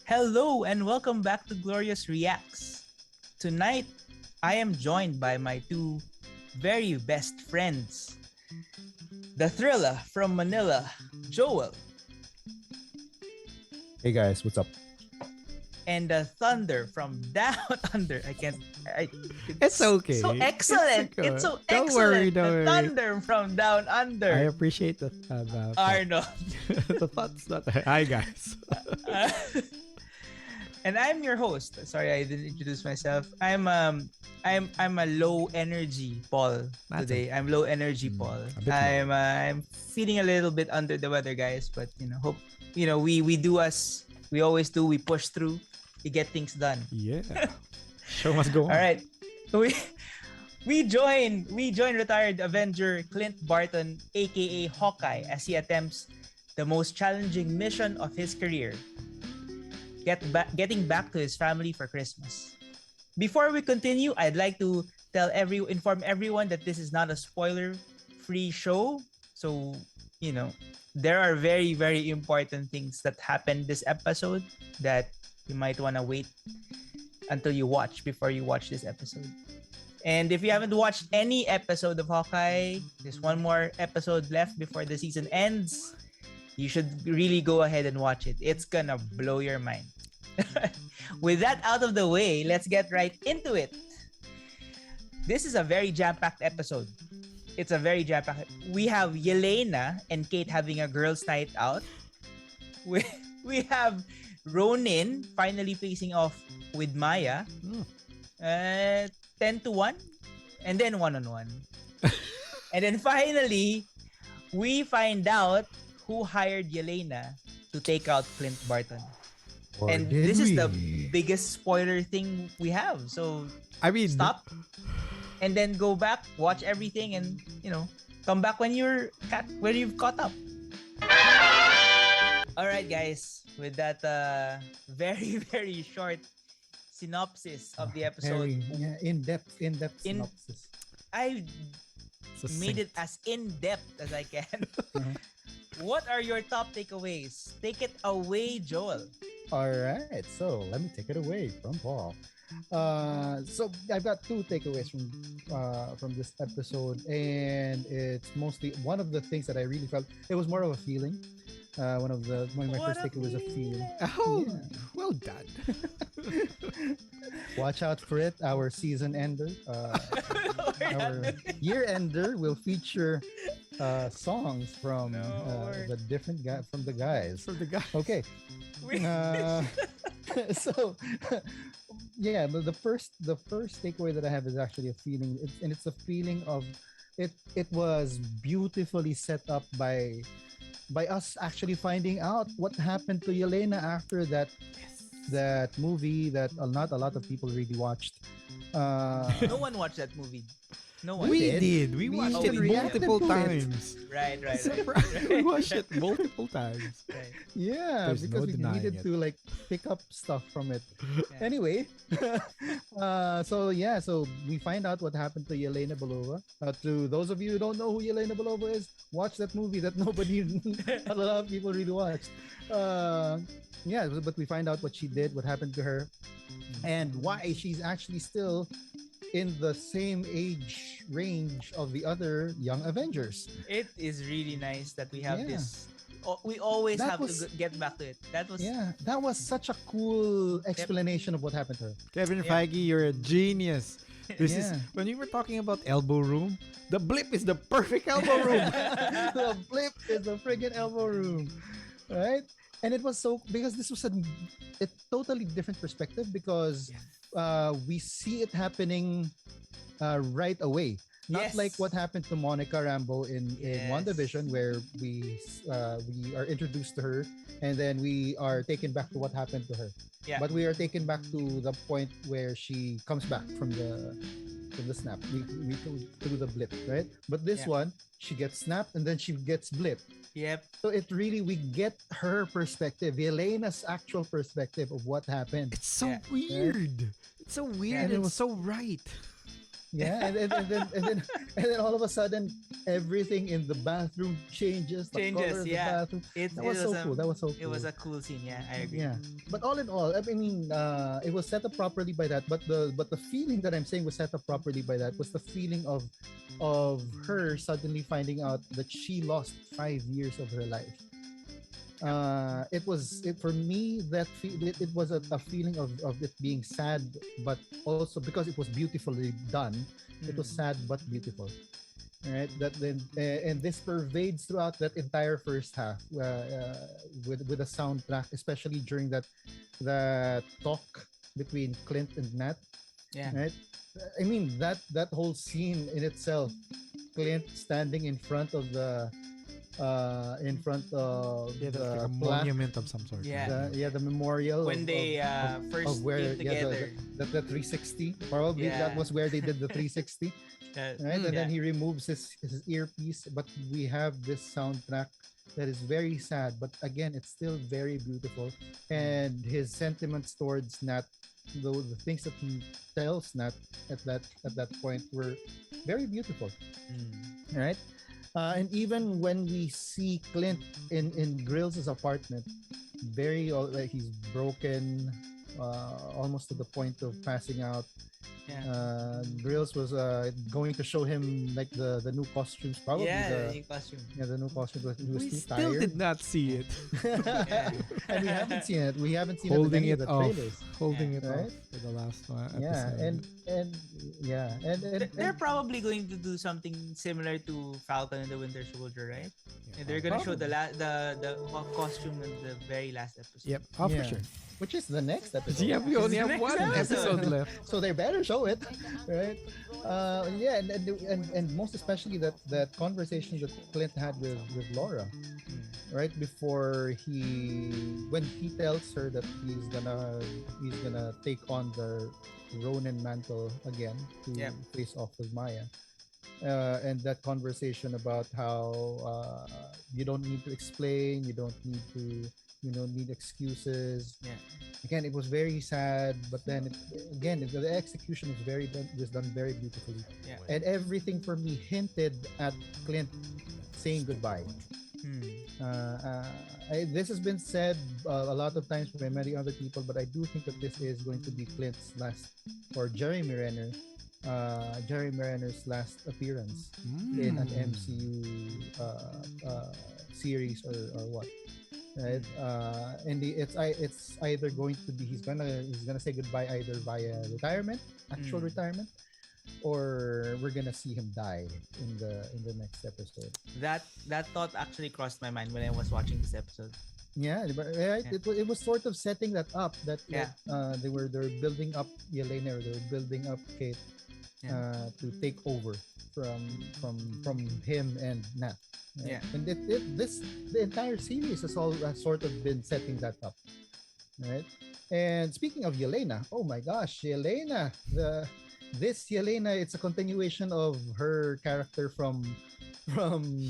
Hello and welcome back to Glorious Reacts. Tonight, I am joined by my two very best friends. The Thriller from Manila, Joel, Hey guys, what's up? and the Thunder from Down Under. It's okay. So excellent. It's okay. It's so Don't worry, excellent. don't The worry. Thunder from Down I Under. appreciate the Arnold. the thoughts. Not hi guys. And I'm your host. Sorry, I didn't introduce myself. I'm a low energy Paul That's today. I'm low energy Paul. a bit low. I'm feeling a little bit under the weather, guys. But hope we do as we always do. We push through. We get things done. Yeah. Show must go on. All right. We join retired Avenger Clint Barton, aka Hawkeye, as he attempts the most challenging mission of his career. Getting back to his family for Christmas. Before we continue, I'd like to inform everyone that this is not a spoiler-free show. So, there are very, very important things that happened this episode that you might want to wait until you watch before you watch this episode. And if you haven't watched any episode of Hawkeye, there's one more episode left before the season ends. You should really go ahead and watch it. It's gonna blow your mind. With that out of the way, let's get right into it. This is a very jam-packed episode. It's a very jam-packed. We have Yelena and Kate having a girls' night out. We have Ronin finally facing off with Maya. 10-1, and then 1-on-1. And then finally, we find out who hired Yelena to take out Clint Barton. Or And did this is the we? biggest spoiler thing we have. So I mean, stop and then go back, watch everything, and come back when you've caught up. All right, guys. With that very very short synopsis of the episode, In-depth synopsis. I succinct. made it as in-depth as I can. What are your top takeaways? Take it away, Joel. All right, so let me take it away from Paul. So I've got two takeaways from this episode, and it's mostly one of the things that I really felt. It was more of a feeling. One of my first takeaway was a feeling. Oh, Yeah. well done. Watch out for it. Our season ender, our year ender will feature songs from the different from the guys. For the guy. Okay. So yeah, the first takeaway that I have is actually a feeling, it's a feeling of it was beautifully set up by us actually finding out what happened to Yelena after that movie that not a lot of people really watched. No one watched that movie. No one. We did. did. We We watched even it reacted multiple to it. times. Right. We watched it multiple times. Right. Yeah, There's no because we denying needed it. to pick up stuff from it. Yeah. Anyway, so we find out what happened to Yelena Belova. To those of you who don't know who Yelena Belova is, watch that movie that not a lot of people really watched. Yeah, but we find out what she did, what happened to her, and why she's actually still in the same age range of the other young Avengers. It is really nice that we have Yeah. this. We always That have was- to get back to it. That was That was such a cool explanation of what happened to her. Kevin Yeah. Feige, you're a genius. This is Yeah. when we were talking about elbow room. The blip is the perfect elbow room. The blip is the friggin' elbow room, right? And it was so, because this was a totally different perspective, because we see it happening right away. Not Yes. like what happened to Monica Rambeau in Yes. WandaVision, where we are introduced to her and then we are taken back to what happened to her. Yeah. But we are taken back to the point where she comes back from the snap. We go through the blip, right? But this Yeah. one, she gets snapped and then she gets blip. Yep. So we get her perspective, Yelena's actual perspective of what happened. It's so Yeah. weird. It's so weird Yeah. and so right. Yeah, and then all of a sudden, everything in the bathroom changes. The color Changes, of the yeah. bathroom. That was so cool. That was so cool. It was a cool scene. Yeah, I agree. Yeah, but all in all, I mean, it was set up properly by that. But the feeling that I'm saying was set up properly by that was the feeling of her suddenly finding out that she lost 5 years of her life. It was it for me that it was a feeling of it being sad, but also because it was beautifully done, it was Mm. sad but beautiful. Right, that then and this pervades throughout that entire first half with a soundtrack, especially during that talk between Clint and Nat. Yeah. Right, I mean that whole scene in itself, Clint standing in front of Yeah, that's like the a plaque, monument of some sort. Yeah. the memorial When they of first where came together. the 360, probably that Yeah. was where they did the 360. Right, and then Yeah. he removes his earpiece, but we have this soundtrack that is very sad, but again it's still very beautiful, and his sentiments towards Nat, the things that he tells Nat at that point were very beautiful. Mm. Right, and even when we see Clint in Grills' apartment, very like he's broken, almost to the point of passing out. Yeah. Grills was going to show him like the new costumes, probably Yeah, the the new costume. the new costumes. But he was We too still tired, did not see it. Yeah. and we haven't seen it. We haven't seen it in Holding any it of the off. trailers. Holding Yeah. it Right? off for the last one Yeah, episode. and yeah, They're probably going to do something similar to Falcon and the Winter Soldier, right? Yeah, And they're gonna show probably. the costume in the very last episode. Yep. Oh, yeah. for sure. Which is the next episode. Yeah, we only have Next one episode. episode left. So they better show it, right? Yeah, and most especially that conversation that Clint had with Laura, right before when he tells her that he's gonna take on the Ronin mantle again to Yep. face off with Maya. And that conversation about how you don't need to explain, you don't need excuses. Yeah. Again, it was very sad, but then the execution was done very beautifully, Yeah. and everything for me hinted at Clint saying goodbye. Hmm. This has been said a lot of times by many other people, but I do think that this is going to be Clint's last, or Jeremy Renner's last appearance in an MCU series or what, right? And it's either going to be he's gonna say goodbye either via retirement, actual retirement, or we're gonna see him die in the next episode. That thought actually crossed my mind when I was watching this episode. Yeah, but right, Yeah. it was sort of setting that up that Yeah. they're building up Yelena, or they're building up Kate to take over from him and Nat. Right? Yeah. And the entire series has sort of been setting that up, right? And speaking of Yelena, oh my gosh, this Yelena, it's a continuation of her character from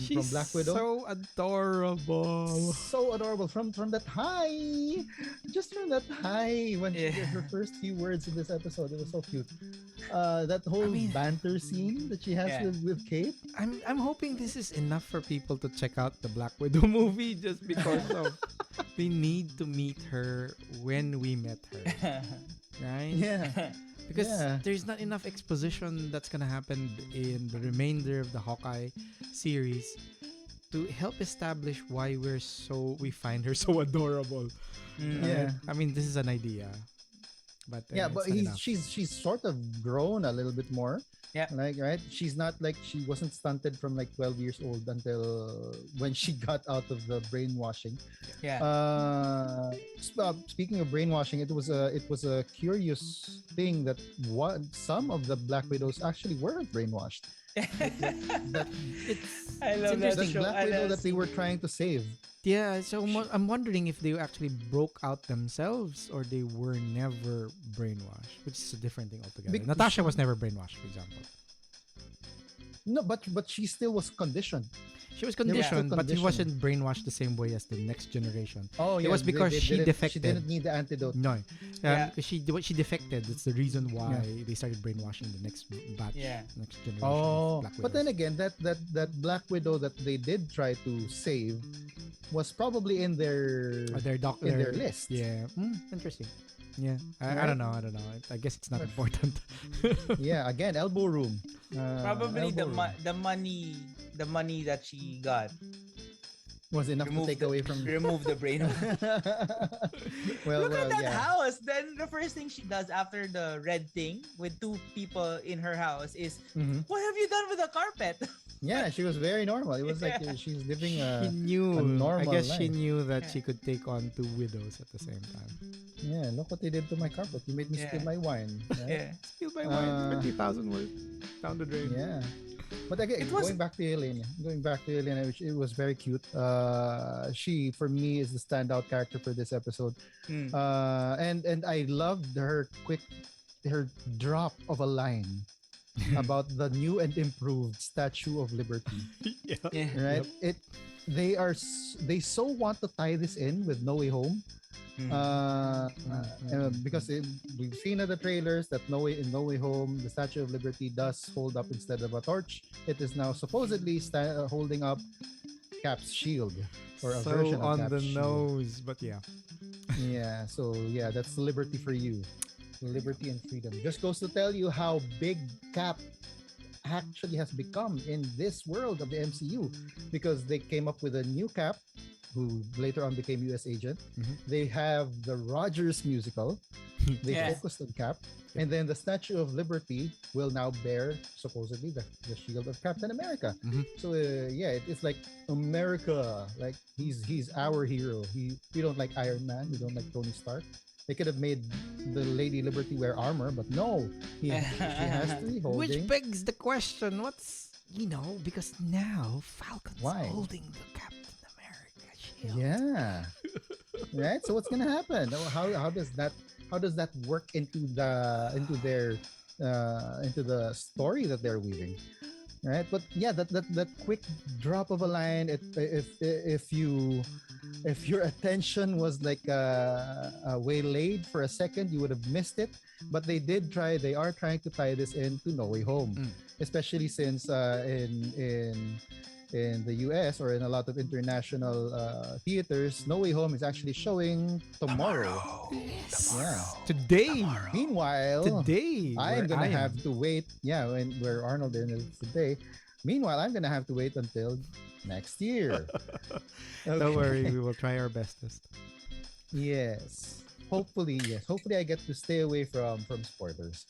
She's Black Widow. so adorable. So adorable from that high, just from that high when she did her first few words in this episode. It was so cute. That whole banter scene that she has with Kate. I'm hoping this is enough for people to check out the Black Widow movie, just because of we need to meet her when we met her, right? Yeah. Because Yeah. there's not enough exposition that's gonna happen in the remainder of the Hawkeye series to help establish why we find her so adorable. Yeah. I mean, this is an idea, but Yeah, it's but not enough. she's sort of grown a little bit more. Yeah. Like, right? She's not like, she wasn't stunted from like 12 years old until when she got out of the brainwashing. Yeah. Speaking of brainwashing, it was a curious thing that some of the Black Widows actually weren't brainwashed. I love that That show. Black Widow that they were trying to save. Yeah, so I'm wondering if they actually broke out themselves or they were never brainwashed, which is a different thing altogether. Bec- Natasha was never brainwashed, for example. No, but she still was conditioned. She was They were still conditioned, but he conditioning. wasn't brainwashed the same way as the next generation. Oh It yeah, was because they she didn't. She defected. didn't need the antidote. No, Yeah. she defected. That's the reason why Yeah. they started brainwashing the next batch, Yeah. next generation of Oh, Black but then Widows. again, that Black Widow that they did try to save was probably in their list. Yeah, interesting. Yeah, I Right? don't know. I don't know. I guess it's not important. Yeah, again, elbow room. Probably Elbow room the money that she got was enough to take away from. remove the brain. well, Look at well, that yeah. house. Then the first thing she does after the red thing with two people in her house is, Mhm. what have you done with the carpet? Yeah, she was very normal. It was like Yeah. she's living She a knew. I normal guess she life. knew that Yeah. she could take on two widows at the same time. Yeah, look what they did to my carpet. You made me Yeah. spill my wine. Right? Yeah. Steal my wine, Uh, 20,000 worth down the drain. Yeah. But again, It was going back to Elena, which it was very cute. She for me is the standout character for this episode. Mm. And I loved her drop of a line about the new and improved Statue of Liberty. Yeah. Yeah. Right? Yep. They so want to tie this in with No Way Home. Because we've seen in the trailers that in No Way Home, the Statue of Liberty does hold up instead of a torch. It is now supposedly holding up Cap's shield, or a So version of on Cap's the shield. nose, but yeah. Yeah, so yeah, that's liberty for you. Liberty and freedom. Just goes to tell you how big Cap actually has become in this world of the MCU, because they came up with a new Cap who later on became US agent. Mhm. They have the Rogers musical. They Yeah. focused on Cap. And then the Statue of Liberty will now bear supposedly the shield of Captain America. Mhm. So yeah, it's like America, like he's our hero. We don't like Iron Man, we don't like Tony Stark. They could have made the Lady Liberty wear armor, but no, she has to be Which holding. begs the question, because now Falcon's Why? holding the Captain America shield. Yeah. Right. So what's gonna happen? How does that work into the story that they're weaving? Right. But yeah, that quick drop of a line. If your attention was like waylaid for a second, you would have missed it. But they did try. They are trying to tie this into No Way Home, especially since in the US or in a lot of international theaters, No Way Home is actually showing tomorrow. Yes. Yeah. Today. Meanwhile, Today. I'm where gonna I have am. to wait. Yeah, where Arnold is today. Meanwhile, I'm gonna have to wait until next year. Don't Okay. worry, we will try our bestest. Yes. Hopefully, yes. Hopefully, I get to stay away from spoilers.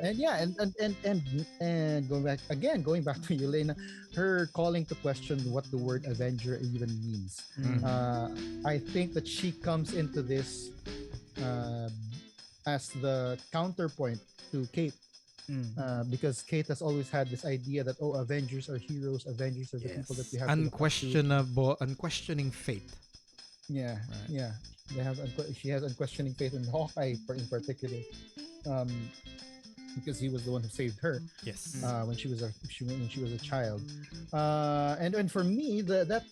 And yeah, and going back to Yelena, her calling to question what the word Avenger even means. I think that she comes into this uh, as the counterpoint to Kate. Because Kate has always had this idea that Avengers are heroes, Avengers are the people that we have to look up to. Unquestioning fate. Yeah, Right. yeah. She has unquestioning faith in Hawkeye in particular, um, because he was the one who saved her Yes. when she was a child. And for me, that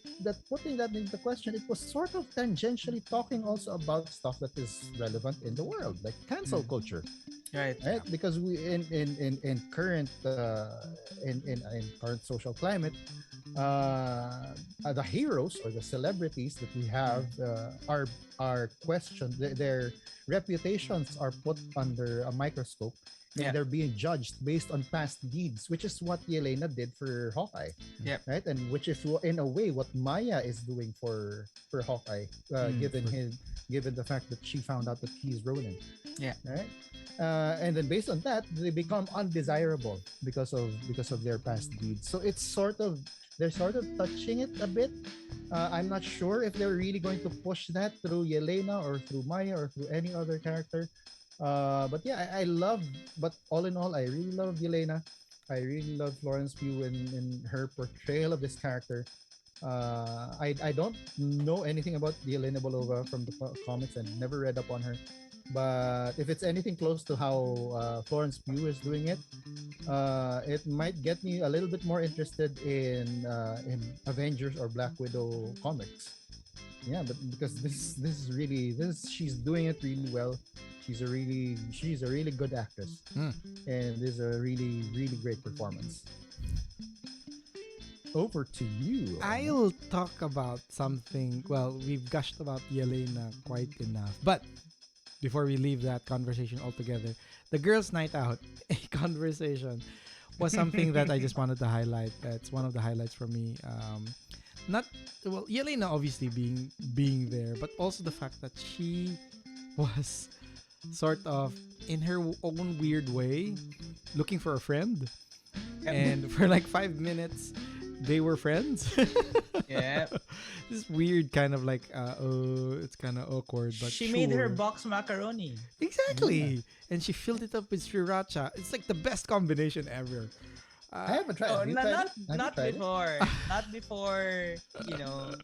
putting that into question, it was sort of tangentially talking also about stuff that is relevant in the world, like cancel culture. Right. Right, because we in current in current social climate, the heroes or the celebrities that we have are questioned. Their reputations are put under a microscope, and Yeah. they're being judged based on past deeds, which is what Yelena did for Hawkeye. Yep. Right, and which is in a way what Maya is doing for Hawkeye, given the fact that she found out that he's Ronin. Yeah. Right. And then based on that, they become undesirable because of their past deeds. So they're sort of touching it a bit. I'm not sure if they're really going to push that through Yelena or through Maya or through any other character. But yeah, but all in all, I really love Yelena. I really love Florence Pugh in her portrayal of this character. I don't know anything about Yelena Belova from the comics and never read up on her. But if it's anything close to how Florence Pugh is doing it, it might get me a little bit more interested in Avengers or Black Widow comics. Yeah, but because this is really this she's doing it really well. She's a really good actress, Hmm. and this is a really great performance. Over to you. I'll talk about something. Well, we've gushed about Yelena quite enough. But before we leave that conversation altogether, the girls' night out, a conversation, was something that I just wanted to highlight. It's one of the highlights for me. Not well, Yelena obviously being there, but also the fact that she was sort of in her own weird way looking for a friend, and for like 5 minutes they were friends. Yeah. This weird kind of like oh, it's kind of awkward, but She made her sure. box macaroni. Exactly, and she filled it up with sriracha. It's like the best combination ever. I haven't tried. Oh, Have you not tried not, it? Have you not tried it? before. Not before, you know,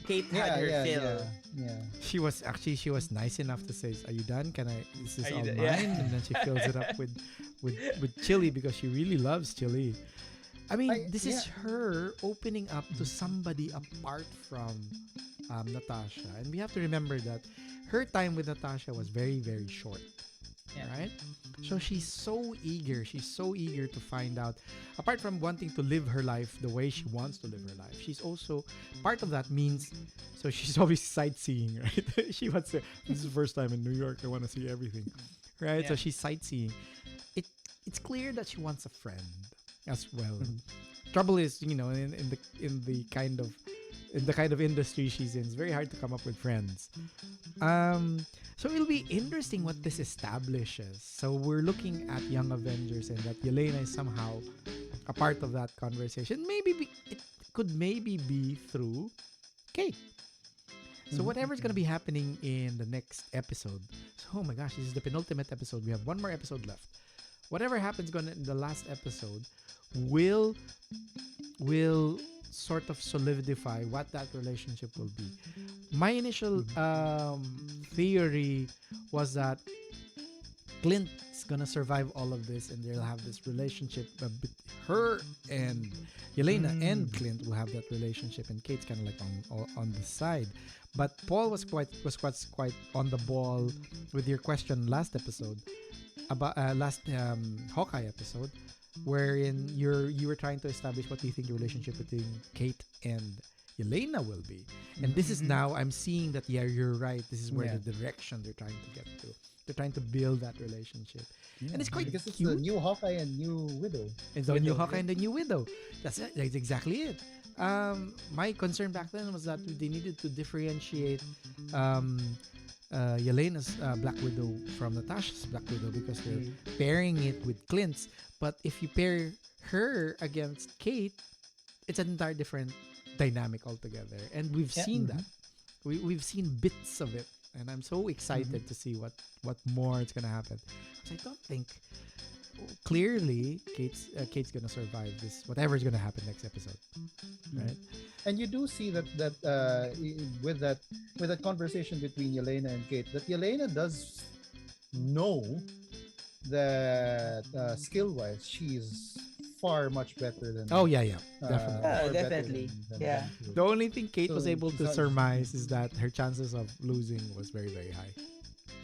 Kate had her fill. yeah. She was nice enough to say, "Are you done? Can I? This is Are you all done?" mine." Yeah. And then she fills it up with chili because she really loves chili. I mean, this is her opening up to somebody apart from Natasha, and we have to remember that her time with Natasha was very short. Yeah. Right? So she's so eager. She's so eager to find out. Apart from wanting to live her life the way she wants to live her life, she's also part of that means. So she's always sightseeing, right? She wants to. This is the first time in New York. I want to see everything, right? So Yeah. she's sightseeing. It's clear that she wants a friend as well. Trouble is, in the kind of industry she's in, it's very hard to come up with friends. So it'll be interesting what this establishes. So we're looking at Young Avengers and that Yelena is somehow a part of that conversation. It could maybe be through Kate. So whatever's gonna be happening in the next episode. So oh my gosh, this is the penultimate episode. We have one more episode left. Whatever happens in the last episode will sort of solidify what that relationship will be. My initial theory was that Clint's gonna survive all of this, and they'll have this relationship. Her and Yelena and Clint will have that relationship, and Kate's kind of like on the side. But Paul was quite on the ball with your question last episode about last Hawkeye episode, wherein you were trying to establish what do you think the relationship between Kate and Yelena will be. And this is now I'm seeing that you're right. This is where the direction they're trying to get to. They're trying to build that relationship. And it's quite because it's cute. the new Hawkeye and new Widow. It's the new Hawkeye and the new Widow. That's it. That's exactly it. My concern back then was that they needed to differentiate Yelena's Black Widow from Natasha's Black Widow because they're pairing it with Clint's. But if you pair her against Kate, it's an entire different dynamic altogether. And we've seen that. We've seen bits of it. And I'm so excited to see what more is going to happen. Because I don't think clearly Kate's gonna survive this whatever's gonna happen next episode, right? And you do see that with that conversation between Yelena and Kate, that Yelena does know that skill wise she's far much better than Definitely. Definitely. Yeah. Kate. The only thing Kate was So able to she's- surmise is that her chances of losing was very, very high.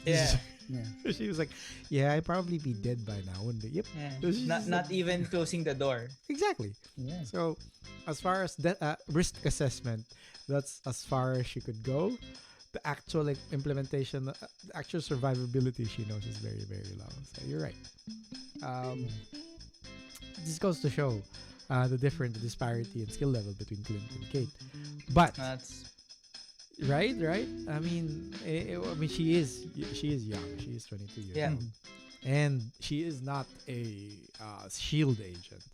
Yeah. Yeah. She was like, "Yeah, I'd probably be dead by now, wouldn't it?" Yep. Yeah. She's Not just not even closing the door. exactly. Yeah. So, as far as risk assessment, that's as far as she could go. The actual implementation, the actual survivability, she knows is very, very low. So you're right. This goes to show the disparity in skill level between Clint and Kate. But That's right. I mean, she is young. She is 22 years Yeah. old, and she is not a shield agent.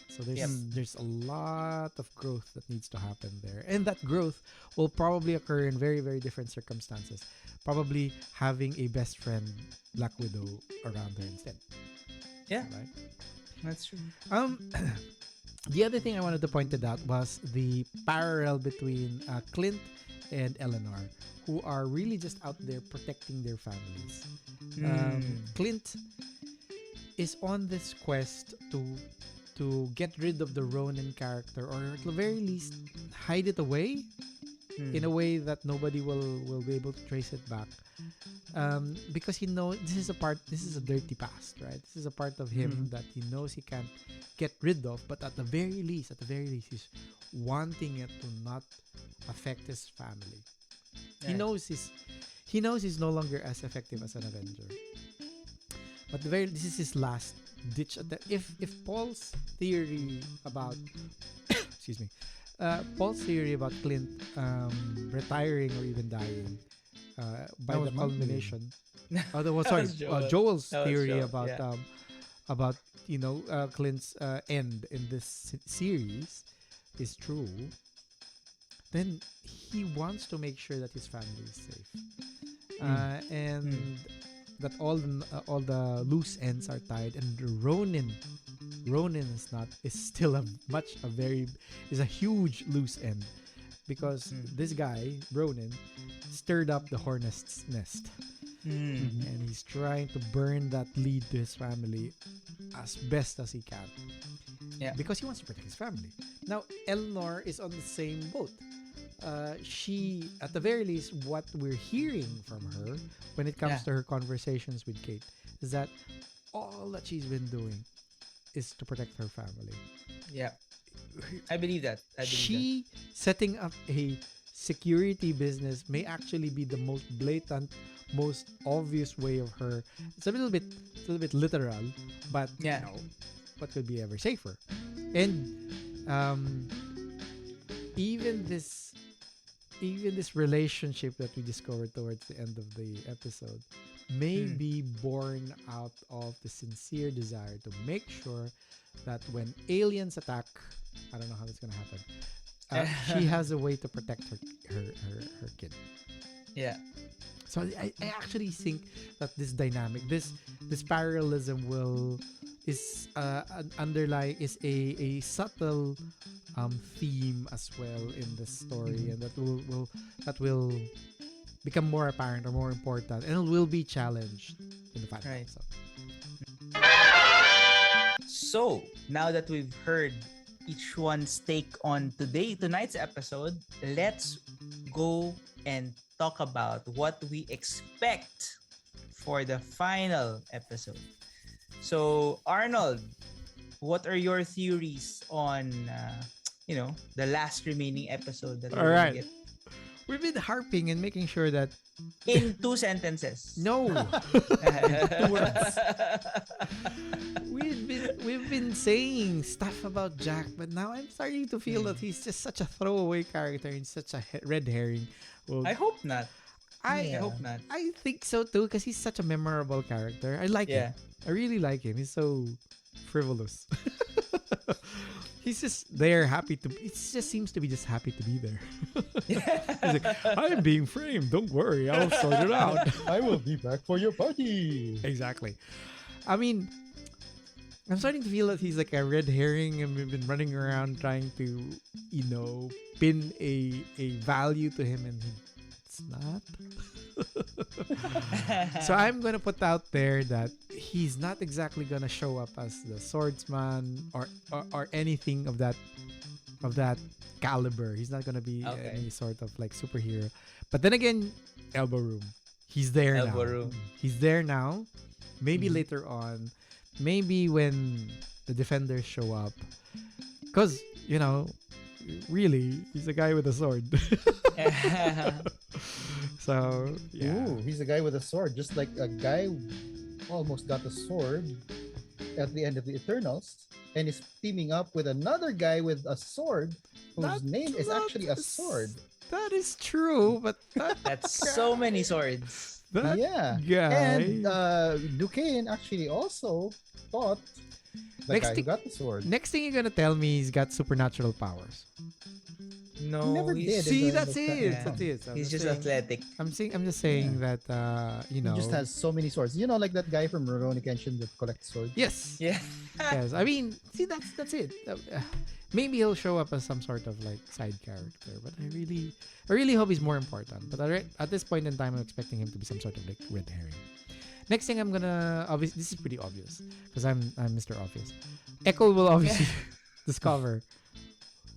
So there's a lot of growth that needs to happen there, and that growth will probably occur in very, very different circumstances. Probably having a best friend, Black Widow, around her instead. Yeah. Right. that's true. The other thing I wanted to point it out was the parallel between Clint and Eleanor, who are really just out there protecting their families. Clint is on this quest to get rid of the Ronin character, or at the very least hide it away in a way that nobody will be able to trace it back. Because he knows this is a dirty past, right? This is a part of him that he knows he can't get rid of, but at the very least, he's wanting it to not affect his family. He knows he's no longer as effective as an Avenger. But this is his last ditch attempt. If Paul's theory about excuse me, Paul's theory about Clint retiring or even dying by the culmination. Joel's theory about Clint's end in this series is true. Then he wants to make sure that his family is safe, and that all the loose ends are tied. And Ronin is a huge loose end, because this guy Ronin stirred up the hornet's nest, and he's trying to burn that lead to his family as best as he can, because he wants to protect his family. Now Eleanor is on the same boat. She, at the very least, what we're hearing from her when it comes to her conversations with Kate is that all that she's been doing is to protect her family. Yeah, I believe that. Setting up a security business may actually be the most blatant, most obvious way of her. It's a little bit literal, but what could be ever safer? And even this relationship that we discovered towards the end of the episode may be born out of the sincere desire to make sure that when aliens attack, I don't know how that's gonna happen, she has a way to protect her kid. Yeah. So I actually think that this dynamic, this parallelism is a subtle theme as well in the story, and that will become more apparent or more important, and it will be challenged in the final episode. So now that we've heard each one's take on tonight's episode, let's go and talk about what we expect for the final episode. So Arnold, what are your theories on the last remaining episode that we're gonna get? We've been harping and making sure that in 2 sentences. No. 2 words. We've been saying stuff about Jack, but now I'm starting to feel that he's just such a throwaway character and such a red herring. Well, I hope not. I hope not. I think so too, because he's such a memorable character. I like him. I really like him. He's so frivolous. He's just there, it just seems to be just happy to be there. He's like, I'm being framed. Don't worry, I'll sort it out. I will be back for your party. Exactly. I mean, I'm starting to feel that he's like a red herring, and we've been running around trying to, pin a value to him, and it's not. So I'm gonna put out there that he's not exactly gonna show up as the swordsman or anything of that caliber. He's not gonna be any sort of like superhero. But then again, elbow room. He's there now. He's there now. Maybe later on. Maybe when the defenders show up. Because, really, he's a guy with a sword. So, yeah. Ooh, he's a guy with a sword. Just like a guy almost got a sword at the end of the Eternals, and is teaming up with another guy with a sword whose name is actually a sword. That is true, but that's so many swords. That guy. And Duquesne actually also fought the guy who got the sword. Next thing you're gonna tell me he's got supernatural powers. No, He never did. See, in the- that's in the- it. yeah. That's it. I'm He's just saying, athletic. I'm just saying that you He know. just has so many swords. You know, like that guy from Rurouni Kenshin that collects swords. Yes. Yeah. Yes. I mean, see, that's it. Maybe he'll show up as some sort of like side character, but I really hope he's more important. But at this point in time, I'm expecting him to be some sort of like red herring. Next thing I'm gonna obviously, this is pretty obvious because I'm Mr. Obvious. Echo will obviously discover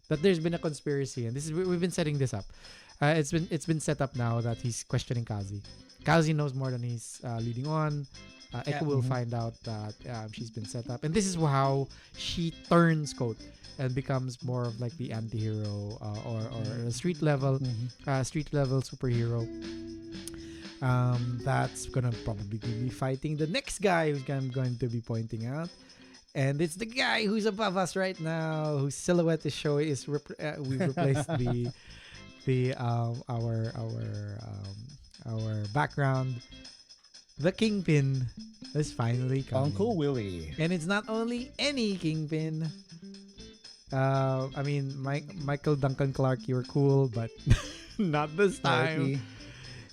that there's been a conspiracy, and this is we've been setting this up. It's been set up now that he's questioning Kazi. Kazi knows more than he's leading on. Echo will find out that she's been set up, and this is how she turns Coat and becomes more of like the anti-hero or a street level superhero. That's gonna probably be fighting the next guy who's I'm going to be pointing out. And it's the guy who's above us right now, whose silhouette is showing we've replaced our background. The Kingpin is finally coming. Uncle Willie. And it's not only any Kingpin. I mean, Michael Duncan Clark, you were cool, but not this time. Clarky.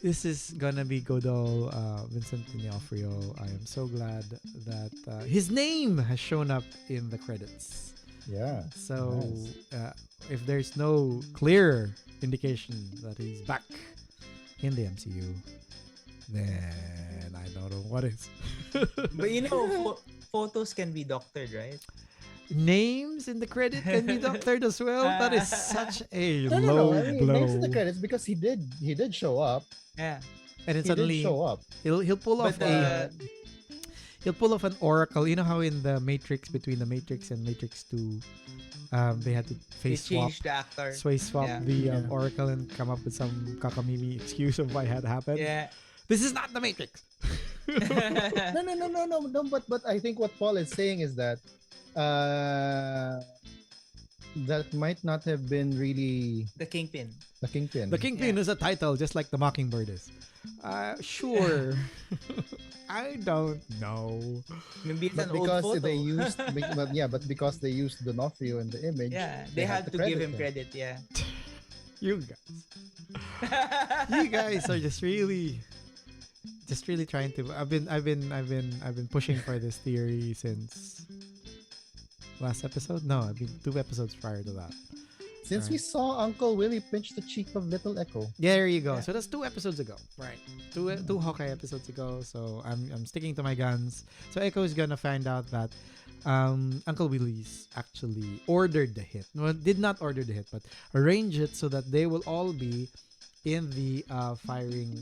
This is gonna be Godol, Vincent D'Onofrio. I am so glad that his name has shown up in the credits. Yeah. So, Nice. if there's no clear indication that he's back in the MCU, then I don't know what is. But you know, photos can be doctored, right? Names in the credit can be doctored as well. That is such a No. low I mean, blow. names in the credits because he did show up. Yeah. And then He suddenly did show up. he'll pull off But he'll pull off an oracle. You know how in the Matrix, between the Matrix and Matrix 2, they had to they face swap, changed the actor. swap Yeah. the oracle and come up with some kakamimi excuse of why it had happened. Yeah. This is not the Matrix. No. But I think what Paul is saying is that that might not have been really The Kingpin. the Kingpin. The Kingpin Yeah. is a title, just like the Mockingbird is. Sure. I don't know. Maybe it's But an old because photo. they used, but because they used D'Onofrio in the image, Yeah, they had to give him him. credit. Yeah. You guys are just really trying to. I've been pushing for this theory since last episode. No, I've been 2 episodes prior to that. Since we saw Uncle Willie pinch the cheek of Little Echo. Yeah, there you go. Yeah. So that's 2 episodes ago, right? Two Hawkeye episodes ago. So I'm sticking to my guns. So Echo is gonna find out that Uncle Willie's actually ordered the hit. Well, did not order the hit, but arrange it so that they will all be in the firing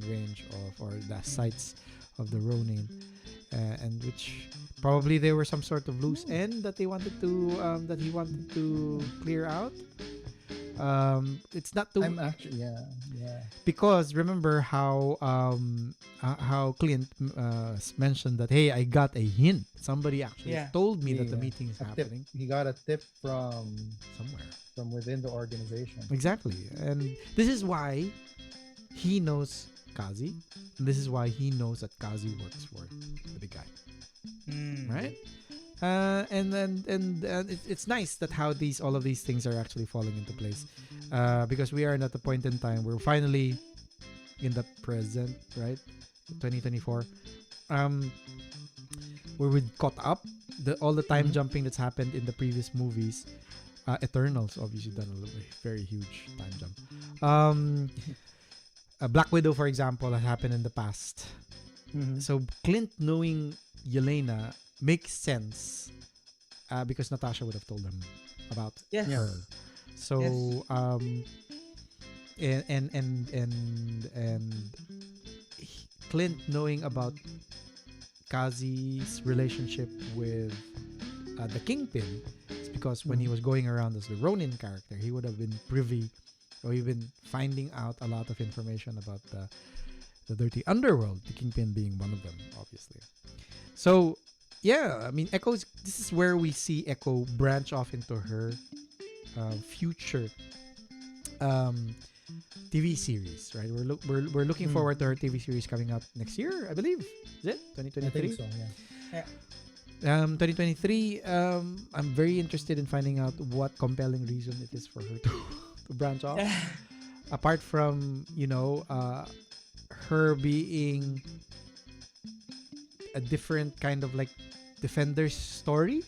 range or the sights of the Ronin, and which probably there were some sort of loose end that he wanted to clear out. It's not too I'm actually because remember how Clint mentioned that, hey, I got a hint. Somebody actually Yeah. told me that the Yeah. meeting is a tip. happening He got a tip from somewhere. within the organization. Exactly. And this is why he knows Kazi. And this is why he knows that Kazi works for the big guy. Mm. Right? It's nice that how all of these things are actually falling into place. Because we are at a point in time where finally in the present, right? 2024. Where we caught up all the time jumping that's happened in the previous movies. Eternals obviously done a very huge time jump. Black Widow, for example, has happened in the past. Mhm. So Clint knowing Yelena makes sense because Natasha would have told him about Yes. her. So and Clint knowing about Kazi's relationship with the Kingpin is because when he was going around as the Ronin character, he would have been privy or even finding out a lot of information about the dirty underworld, the Kingpin being one of them, obviously. So, yeah, I mean, this is where we see Echo branch off into her future TV series, right? We're looking forward to her TV series coming out next year, I believe. Is it I 2023? think so. Yeah. 2023. I'm very interested in finding out what compelling reason it is for her to branch off. Apart from her being a different kind of like defender's story,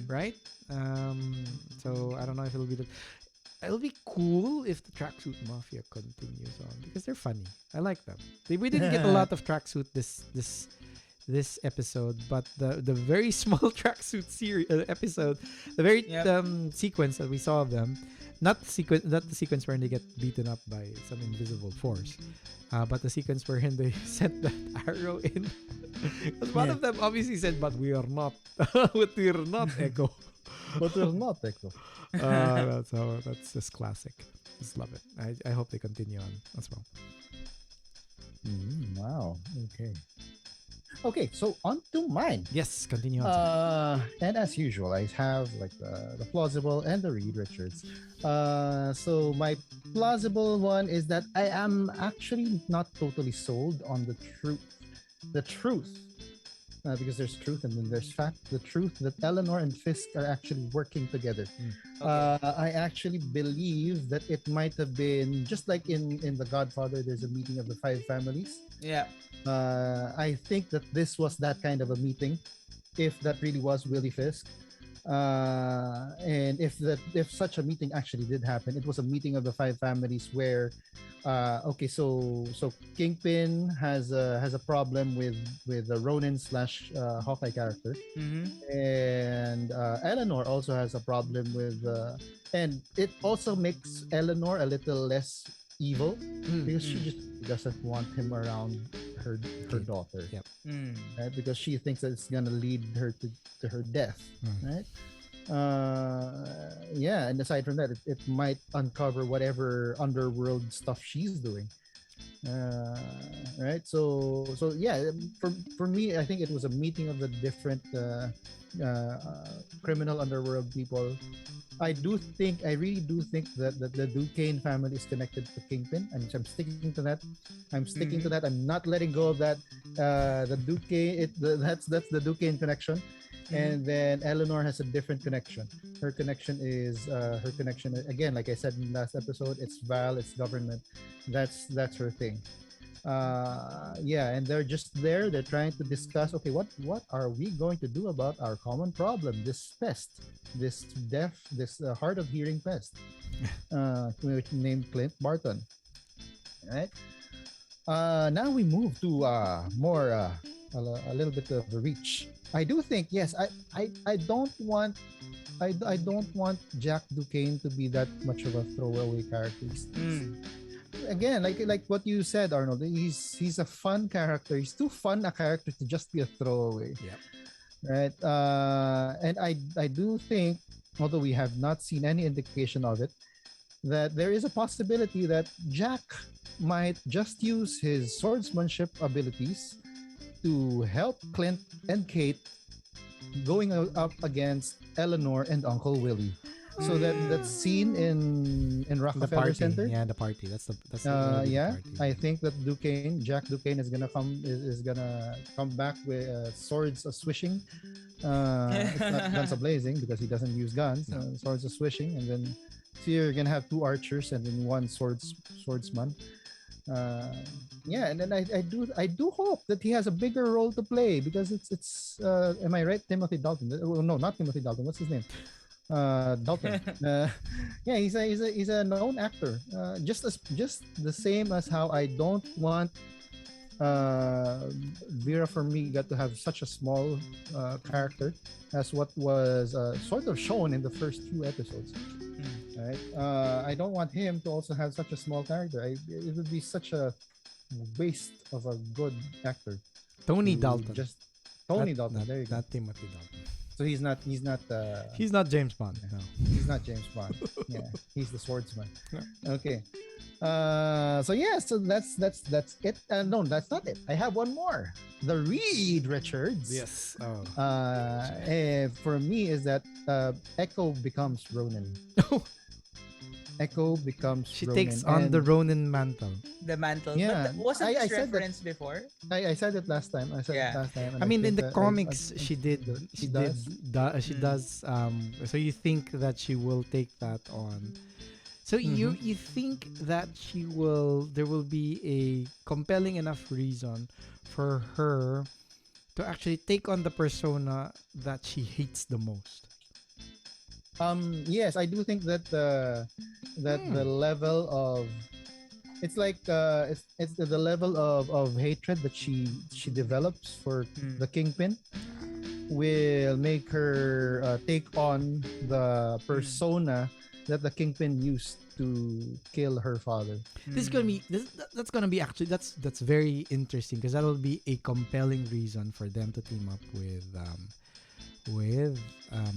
right? So I don't know if it'll be it'll be cool if the tracksuit mafia continues on because they're funny. I like them. We didn't get a lot of tracksuit this episode, but the very small tracksuit episode, the very sequence that we saw of them, not the sequence wherein they get beaten up by some invisible force, but the sequence wherein they sent that arrow in. Because one of them obviously said, "But we are not, but we're not Echo." But we're not Echo. That's just classic. Just love it. I hope they continue on as well. Wow. Okay, so on to mine. Yes, continue on. And as usual, I have like the plausible and the Reed Richards. So my plausible one is that I am actually not totally sold on the truth. Because there's truth and then there's fact. The truth that Eleanor and Fisk are actually working together. I actually believe that it might have been just like in The Godfather. There's a meeting of the five families. Yeah. I think that this was that kind of a meeting, if that really was Willie Fisk. And if such a meeting actually did happen, it was a meeting of the five families where so Kingpin has a problem with the Ronin / Hawkeye character, and Eleanor also has a problem with and it also makes Eleanor a little less evil because she just doesn't want him around her daughter. Yep. Right? Because she thinks that it's gonna lead her to her death. Right. And aside from that, it might uncover whatever underworld stuff she's doing. Right. So yeah, for me, I think it was a meeting of the different criminal underworld people. I really do think that the Duquesne family is connected to Kingpin, and I'm sticking to that. I'm not letting go of that. The Duquesne, that's the Duquesne connection. And then Eleanor has a different connection. Her connection again, like I said in the last episode, it's Val, it's government. That's her thing. And they're just there. They're trying to discuss. Okay, what are we going to do about our common problem? This pest, this hard of hearing pest, named Clint Barton. All right. Now we move to more a little bit of a reach. I do think yes. I don't want Jack Duquesne to be that much of a throwaway character. Again, like what you said, Arnold, he's a fun character. He's too fun a character to just be a throwaway. Yep. Right. And I do think, although we have not seen any indication of it, that there is a possibility that Jack might just use his swordsmanship abilities to help Clint and Kate going up against Eleanor and Uncle Willie. So that's seen in Rockefeller Center. Yeah, the party. That's the yeah. party. I think that Jack Duquesne is gonna come back with swords swishing. It's not guns blazing because he doesn't use guns. No. Swords swishing, and then so you're gonna have two archers and then one swordsman. And then I do hope that he has a bigger role to play because it's am I right? Timothy Dalton. No, not Timothy Dalton. What's his name? Dalton. He's a known actor. Just the same as how I don't want Vera Farmiga to have such a small character as what was sort of shown in the first few episodes. Right? I don't want him to also have such a small character. It would be such a waste of a good actor. Tony Dalton. Dalton. There you go. Not Timothy Dalton. So he's not He's not James Bond. No. He's not James Bond. Yeah, he's the swordsman. Yeah. Okay. So that's it. No, that's not it. I have one more. The Reed Richards. Yes. For me is that Echo becomes Ronin. Echo becomes She Ronin. takes on the And Ronin mantle. The mantle. yeah, But wasn't I this said that. referenced before? I said it last time. I said it Yeah. last time, and I I mean, in think the that comics, I she did. he She did. does. She Mm. does. So you think that she will take that on? So Mm-hmm. you think that she will? There will be a compelling enough reason for her to actually take on the persona that she hates the most. Yes, I do think that the Hmm. level of it's like it's the level of hatred that she develops for Mm. the Kingpin will make her take on the Mm. persona that the Kingpin used to kill her father. This is gonna Mm. be that's gonna be actually that's very interesting because that will be a compelling reason for them to team up with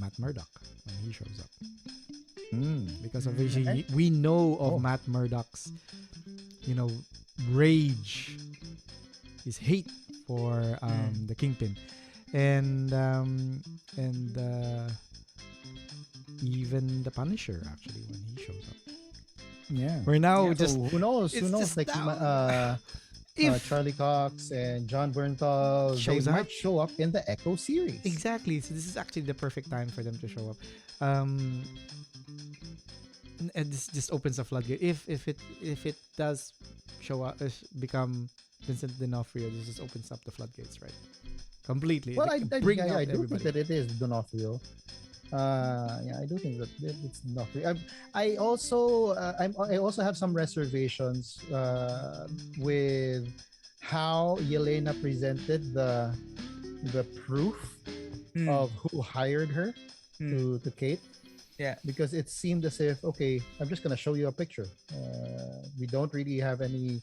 Matt Murdock when he shows up. Because Mm. obviously we know of Oh. Matt Murdock's, you know, rage, his hate for the Kingpin, and even the Punisher actually when he shows up. Yeah. We're now Yeah. just So who knows? Who it's knows? just Like now if Charlie Cox and John Bernthal, they shows up might show up in the Echo series. exactly. So this is actually the perfect time for them to show up. Um, and this just opens the floodgate. If it does show up, become Vincent D'Onofrio, this just opens up the floodgates, right? Completely. Well, Like, bring out I do think everybody. that it is D'Onofrio. Yeah, I do think that it's D'Onofrio. I also have some reservations with how Yelena presented the proof Mm. of who hired her Mm. to Kate, Yeah. because it seemed as if, okay, I'm just gonna show you a picture. We don't really have any.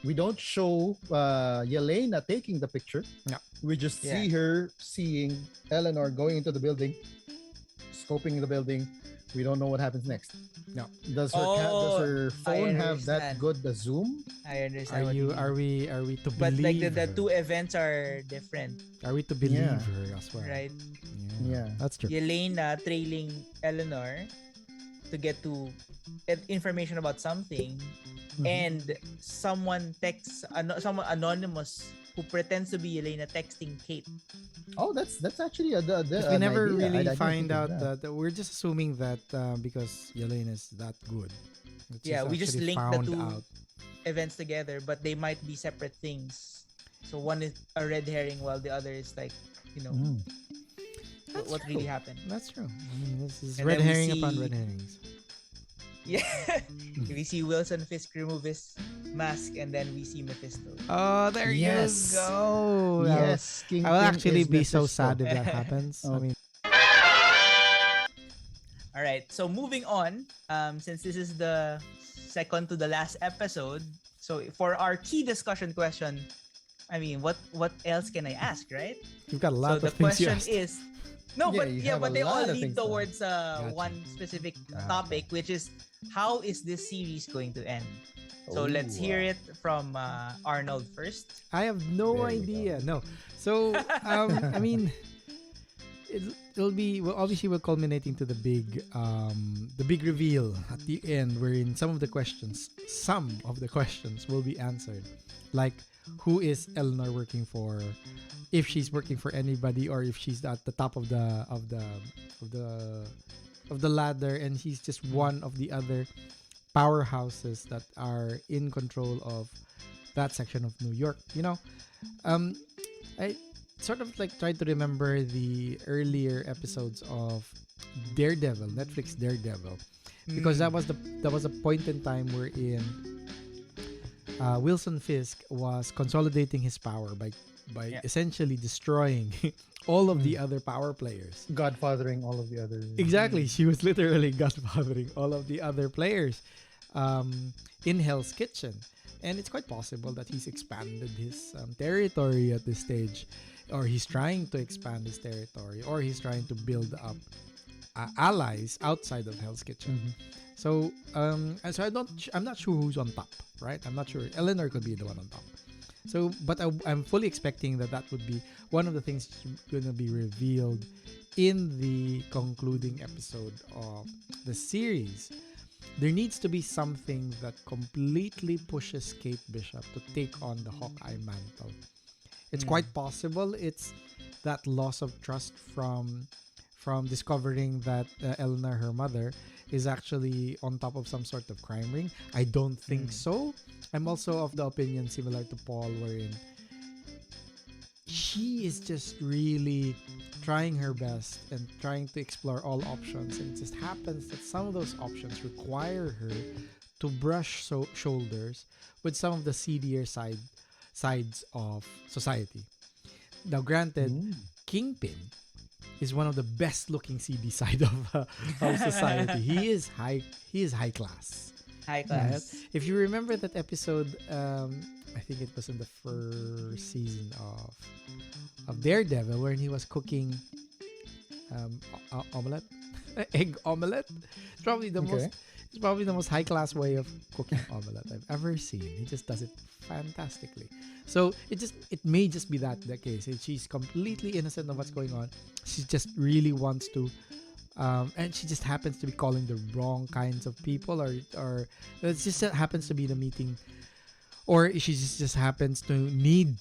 We don't show Yelena taking the picture. Yeah. We just Yeah. see her seeing Eleanor going into the building, scoping the building. We don't know what happens next. No. Does Oh, her I phone have that understand. good a zoom? I understand Are what you you? mean. Are we to But like believe the her? two events are different, Are we to Yeah. believe her as well? right? Yeah. Yeah. That's true. Yelena trailing Eleanor to get to information about something, Mhm. and someone anonymous who pretends to be Yelena texting Kate. Oh, that's actually Because we an never idea. really I didn't find think of out that we're just assuming that because Yelena is that good. That she's Yeah, we just actually link the found two out. events together, but they might be separate things. So one is a red herring while the other is like, you know, Mm. That's what true. really happened. That's true. I mean, this is And red then we herring upon see- red herrings. Yeah. We see Wilson Fisk remove his mask, and then we see Mephisto. Oh, there Yes. you go. Yes, I will Kingpin actually is be so Mephisto. sad if that happens. I Okay. mean, All right. So moving on, since this is the second to the last episode, so for our key discussion question, I mean, what else can I ask, right? you've got a So lot the of things you question asked. is, no, Yeah, but you yeah, have but a they all lot of lead things to towards Gotcha. one specific Ah, topic, which is how is this series going to end? So let's hear it from Arnold first. I have no There you idea. No. So, I mean, it'll be well. Obviously, we're culminating to the big reveal at the end, wherein some of the questions will be answered, like who is Eleanor working for, if she's working for anybody, or if she's at the top of the ladder, and she's just one of the other powerhouses that are in control of that section of New York. I sort of like tried to remember the earlier episodes of Daredevil, Netflix Daredevil, because that was a point in time wherein Wilson Fisk was consolidating his power by Yeah. essentially destroying all of the other power players. Godfathering all of the other. Exactly, she was literally godfathering all of the other players in Hell's Kitchen. And it's quite possible that he's expanded his territory at this stage, or he's trying to expand his territory, or he's trying to build up allies outside of Hell's Kitchen. Mhm. So, I'm not sure who's on top, right? I'm not sure. Eleanor could be the one on top. So, but I'm fully expecting that would be one of the things going to be revealed in the concluding episode of the series. there needs to be something that completely pushes Kate Bishop to take on the Hawkeye mantle. It's quite possible it's that loss of trust from discovering that Eleanor, her mother, is actually on top of some sort of crime ring. I don't think so. I'm also of the opinion similar to Paul, wherein she is just really trying her best and trying to explore all options, and it just happens that some of those options require her to brush shoulders with some of the seedier sides of society. Now, granted, Kingpin is one of the best looking CD side of society. He is high class. High class. If you remember that episode, I think it was in the first season of Daredevil, wherein he was cooking omelette, egg omelette. It's probably the most high class way of cooking omelette I've ever seen. He just does it fantastically. So it may just be the case. She's completely innocent of what's going on. She just really wants to, and she just happens to be calling the wrong kinds of people, or it just happens to be the meeting, or she just happens to need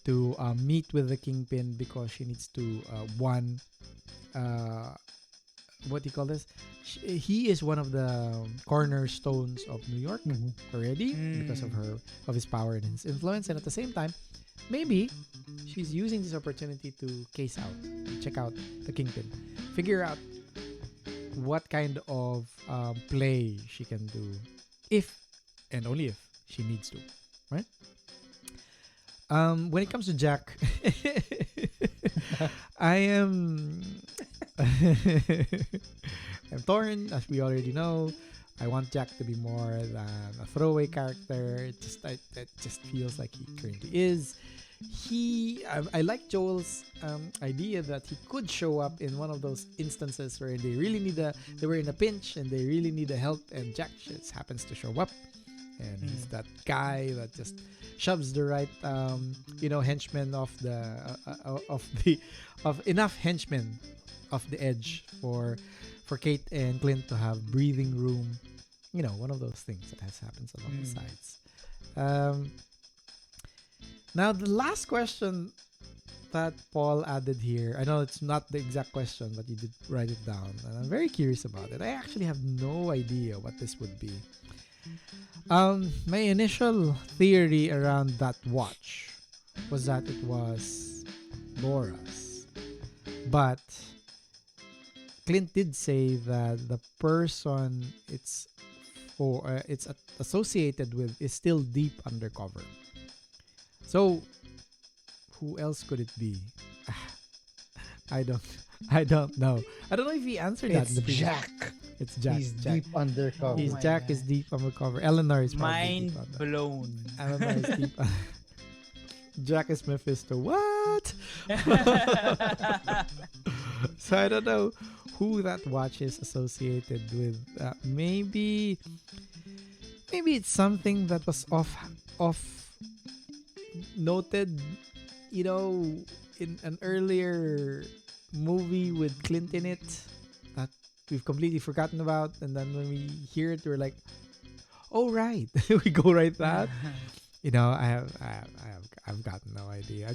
to meet with the Kingpin because she needs to what do you call this? He is one of the cornerstones of New York already because of his power and his influence, and at the same time, maybe she's using this opportunity to case out, check out the Kingpin, figure out what kind of play she can do, if and only if she needs to, right? When it comes to Jack, I am I'm torn, as we already know. I want Jack to be more than a throwaway character. It just feels like he currently is. I like Joel's idea that he could show up in one of those instances where they were in a pinch and they really need the help, and Jack just happens to show up, and he's that guy that just shoves the right henchmen of enough henchmen off the edge for Kate and Clint to have breathing room. One of those things that has happened along the sides. Now, the last question that Paul added here, I know it's not the exact question, but you did write it down, and I'm very curious about it. I actually have no idea what this would be. My initial theory around that watch was that it was Laura's, but Clint did say that the person it's associated with is still deep undercover. So, who else could it be? I don't know. I don't know if he answered that. It's Jack. It's Jack. He's deep undercover. Jack is deep undercover. Eleanor is mind blown. Eleanor is deep. Jack is Mephisto. What? So I don't know who that watch is associated with. Maybe it's something that was off noted, in an earlier movie with Clint in it that we've completely forgotten about, and then when we hear it, we're like, oh right, we go right that. I've got no idea.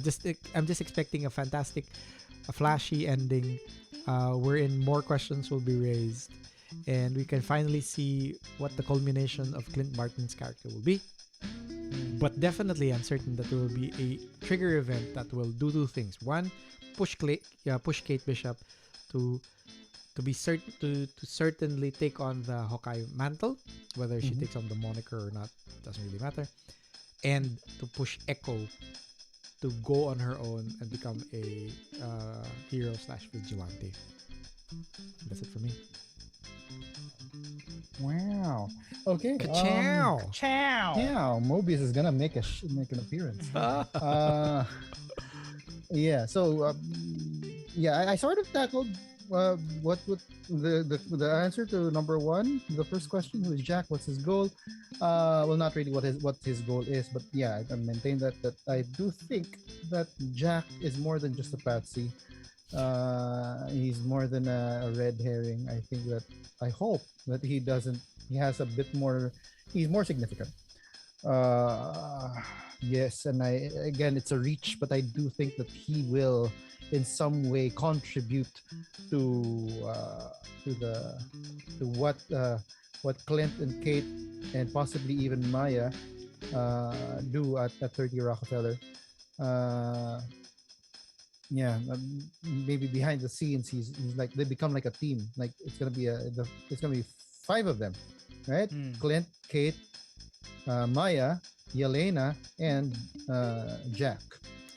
I'm just expecting a flashy ending, wherein more questions will be raised, and we can finally see what the culmination of Clint Barton's character will be. But definitely, I'm certain that there will be a trigger event that will do two things. One, push Kate Bishop to be certain to certainly take on the Hawkeye mantle, whether she takes on the moniker or not doesn't really matter, and to push Echo to go on her own and become a hero/vigilante. That's it for me. Wow. Okay. Ka-chow. Yeah, Mobius is gonna make an appearance. Yeah. So I sort of tackled what would the answer to number one, the first question, who is Jack? What's his goal? Well, not really what his goal is, but yeah, I maintain that I do think that Jack is more than just a patsy. He's more than a red herring. I hope that he doesn't He has a bit more. He's more significant. Uh, yes, and again, it's a reach, but I do think that he will, in some way, contribute to the to what Clint and Kate and possibly even Maya do at 30 Rockefeller. Uh, yeah, maybe behind the scenes, he's like they become like a team. Like it's gonna be five of them, right? Mm. Clint, Kate, Maya, Yelena, and Jack.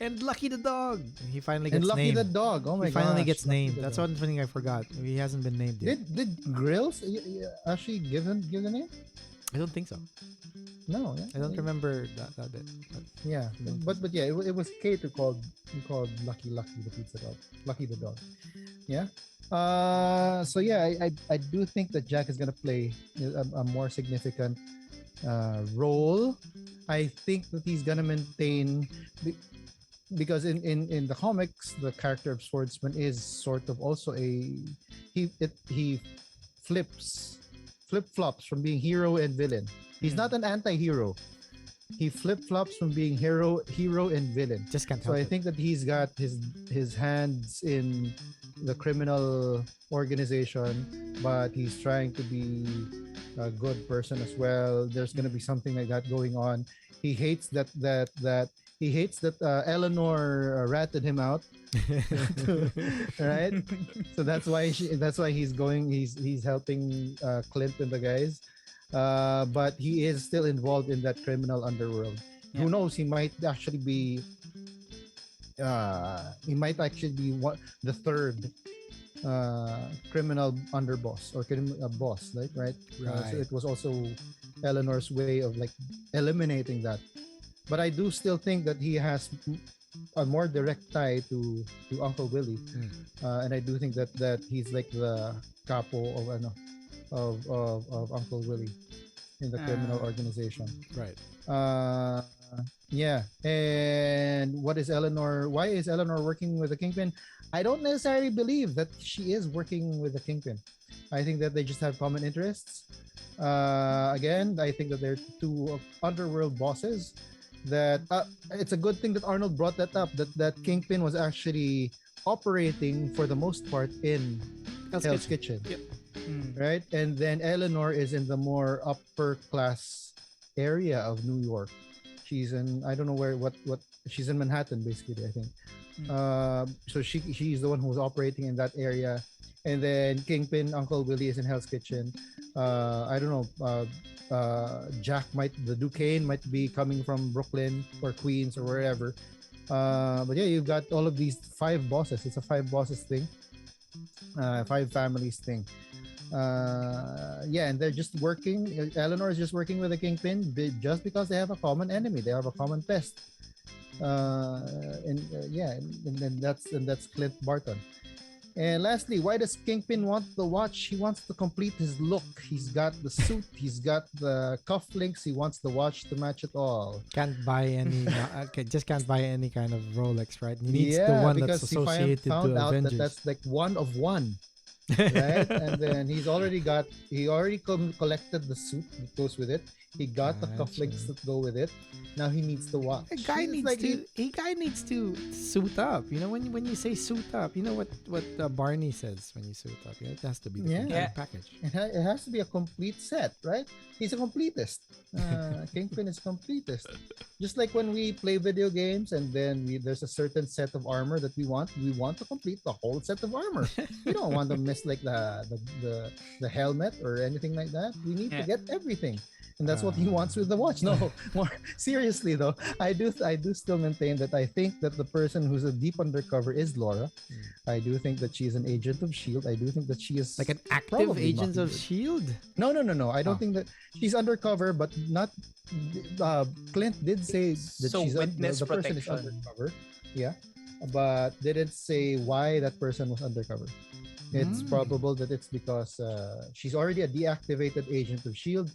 And Lucky the dog. He finally And gets Lucky the named. dog. Oh He my finally gosh. gets Lucky named. the That's dog. one thing I forgot. He hasn't been named yet. Did Grills actually give the name? I don't think so. No. I don't remember that bit. But Yeah, I don't but yeah, it was Kate who called Lucky the pizza dog. Lucky the dog. Yeah. So yeah, I do think that Jack is gonna play a more significant role. I think that he's gonna maintain be- because in the comics, the character of Swordsman is sort of also he flips flip flops from being hero and villain. He's not an anti-hero. He flip flops from being hero and villain. just can't So help I it. think that he's got his hands in the criminal organization, but he's trying to be a good person as well. There's gonna be something like that going on. He hates that he hates that Eleanor ratted him out, right? So that's why he's helping Clint and the guys. But he is still involved in that criminal underworld. Yeah. Who knows? He might actually be the third criminal underboss or boss, right? So Right. it was also Eleanor's way of like eliminating that. But I do still think that he has a more direct tie to Uncle Willie, Mm. and I do think that he's like the capo of of Uncle Willie in the criminal organization. Right. Uh, yeah. And what is Eleanor? Why is Eleanor working with the Kingpin? I don't necessarily believe that she is working with the Kingpin. I think that they just have common interests. Again, I think that they're two underworld bosses. That it's a good thing that Arnold brought that up. That Kingpin was actually operating for the most part in Hell's Kitchen, Yep. right? And then Eleanor is in the more upper class area of New York. She's in I don't know what she's in Manhattan basically, I think. So she's the one who's operating in that area, and then Kingpin Uncle Willie is in Hell's Kitchen. I don't know. Jack the Duquesne might be coming from Brooklyn or Queens or wherever. But yeah, you've got all of these five bosses. It's a five bosses thing, five families thing. Yeah, and they're just working. Eleanor is just working with the Kingpin just because they have a common enemy. They have a common pest. And yeah, and then that's Clint Barton. And lastly, why does Kingpin want the watch? He wants to complete his look. He's got the suit, he's got the cufflinks, he wants the watch to match it all. Can't buy any. Just can't buy any kind of Rolex, right? He needs the Yeah, one that's because he associated found to out that Avengers. that's like one of one, right? And then he already collected the suit that goes with it. He got the cufflinks that go with it. Now he needs the watch. A guy It's needs like to. A guy needs to suit up. You know, when you say suit up, you know what Barney says when you suit up. Yeah, it has to be the Yeah. complete Yeah. package. It has to be a complete set, right? He's a completist. Kingpin is a completist. Just like when we play video games and then there's a certain set of armor that we want to complete the whole set of armor. We don't want to miss like the helmet or anything like that. We need to get everything. And that's what he wants with the watch. No, more seriously though, I do still maintain that I think that the person who's a deep undercover is Laura. I do think that she's an agent of Shield. I do think that she is Like an active probably Agents of Mockingbird. Shield. No. I don't Oh. think that she's undercover, but not. Clint did say that So witness the person is protection. undercover. Yeah, but didn't say why that person was undercover. It's probable that it's because she's already a deactivated agent of Shield,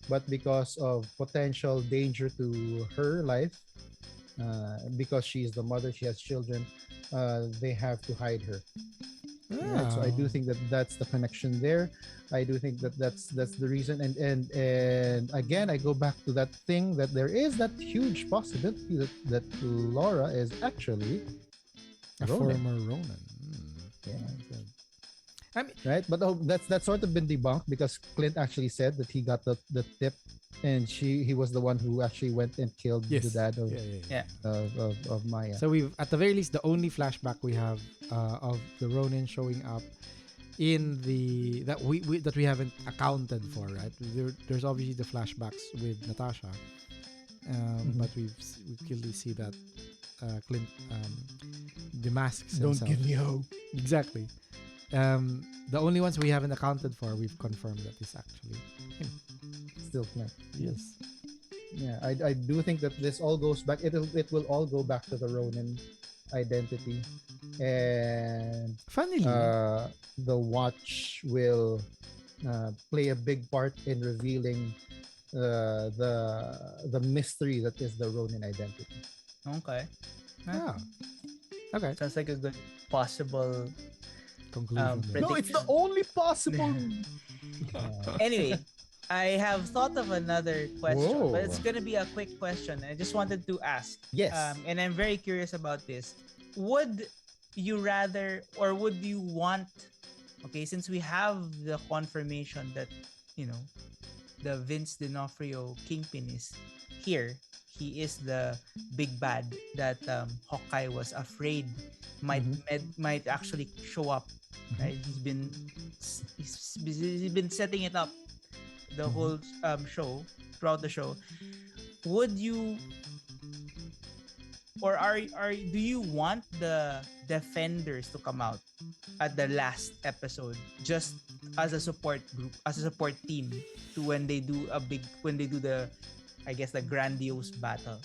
but because of potential danger to her life, because she's the mother, she has children, they have to hide her. Right, so I do think that that's the connection there. I do think that that's the reason, and again, I go back to that thing that there is that huge possibility that Laura is actually A Ronin. former Ronin. Yeah. Good. I mean, Right, but that's sort of been debunked because Clint actually said that he got the tip, and he was the one who actually went and killed the yes. dad Yeah, yeah, yeah. Yeah. of Maya. So we've, at the very least, the only flashback we have of the Ronin showing up in the that we haven't accounted for, right? There's obviously the flashbacks with Natasha, but we clearly see that Clint demasks Don't himself. give me hope. Exactly. The only ones we haven't accounted for, we've confirmed that is actually him. Still Clint. Yes. Yeah, I do think that this all goes back. It will all go back to the Ronin identity, and Funnily, the watch will play a big part in revealing the mystery that is the Ronin identity. Okay. yeah. Okay. Sounds like a good possible. Conclusion. there. No, it's the only possible. Anyway, I have thought of another question, Whoa. but it's gonna be a quick question. I just wanted to ask. Yes. And I'm very curious about this. Would you rather, or would you want? Okay, since we have the confirmation that the Vince D'Onofrio Kingpin is here. He is the big bad that Hawkeye was afraid might actually show up. Right? He's been setting it up the whole show, throughout the show. Would you, or do you want the Defenders to come out at the last episode just as a support group, as a support team to when they do the, I guess, the grandiose battle?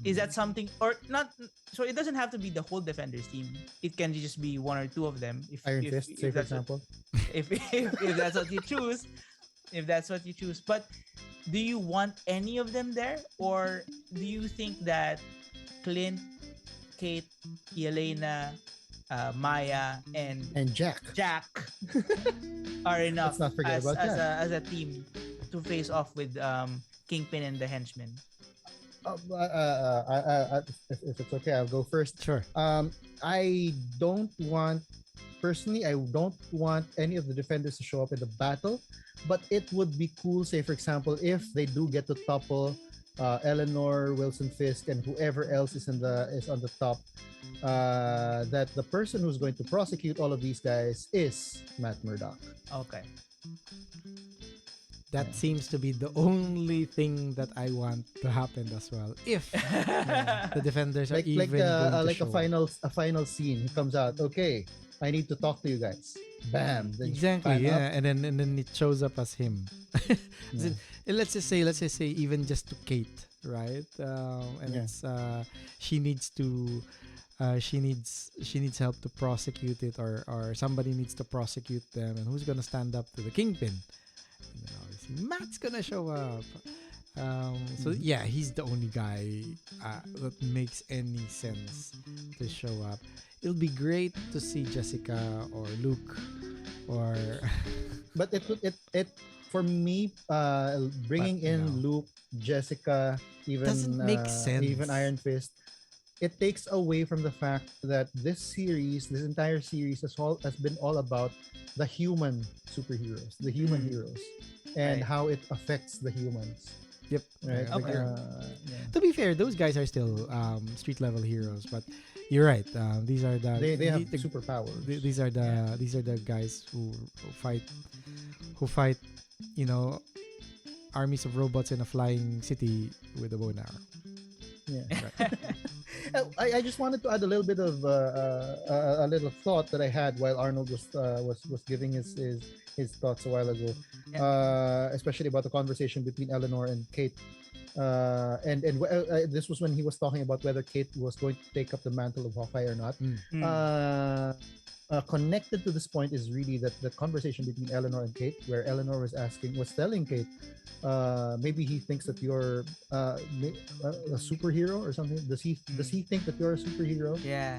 Is that something, or not? So it doesn't have to be the whole Defenders team. It can just be one or two of them. Iron Fist, say for example. If that's what you choose, But do you want any of them there, or do you think that Clint, Kate, Yelena, Maya, and Jack. are enough Let's not forget about Jack. as a team to face off with Kingpin and the henchmen? If it's okay, I'll go first. Sure. I don't want any of the Defenders to show up in the battle, but it would be cool, say for example, if they do get to topple Eleanor, Wilson Fisk, and whoever else is on the top, that the person who's going to prosecute all of these guys is Matt Murdock. Okay. That seems to be the only thing that I want to happen as well. If the Defenders are even going to like show a final scene. He comes out. Okay, I need to talk to you guys. Bam. Then exactly. pan Yeah, up. and then it shows up as him. Yeah. Let's just say even just to Kate, right? And Yeah. it's she needs help to prosecute it, or somebody needs to prosecute them, and who's gonna stand up to the Kingpin? And then obviously Matt's gonna show up. So yeah, he's the only guy that makes any sense to show up. It'll be great to see Jessica or Luke, or But it for me, bringing But in no. Luke, Jessica, even Doesn't make sense. even Iron Fist, it takes away from the fact that this entire series has been all about the human superheroes, the human heroes, and Right. how it affects the humans. Yep. Right. Okay. Yeah. To be fair, those guys are still street level heroes, but you're right. These are the They have the- superpowers. these are the guys who fight, armies of robots in a flying city with a bow and arrow. Yeah. I just wanted to add a little bit of a little thought that I had while Arnold was giving his thoughts a while ago, especially about the conversation between Eleanor and Kate. This was when he was talking about whether Kate was going to take up the mantle of Hawkeye or not. Connected to this point is really that the conversation between Eleanor and Kate, where Eleanor was telling Kate, maybe he thinks that you're a superhero or something. Does he think that you're a superhero? Yeah.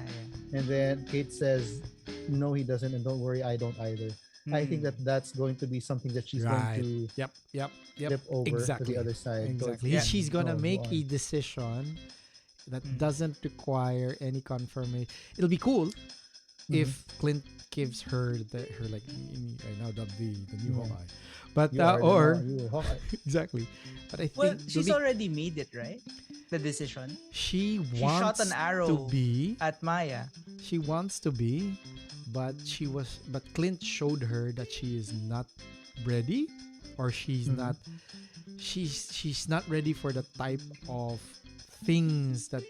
And then Kate says, no, he doesn't, and don't worry, I don't either. I think that that's going to be something that she's going Right. to Yep. flip over to Exactly. the other side. Exactly. Yeah. She's gonna No, make go a on. decision that Mm. doesn't require any confirmation. It'll be cool if Clint gives her her like I now dub the new Yeah. Hawkeye, but You are or you are Hawkeye. exactly. But I Well, think she's already made it, right? The decision. she She wants shot an to arrow be. at Maya. She wants to be, but but Clint showed her that she is not ready, or she's not she's not ready for the type of things that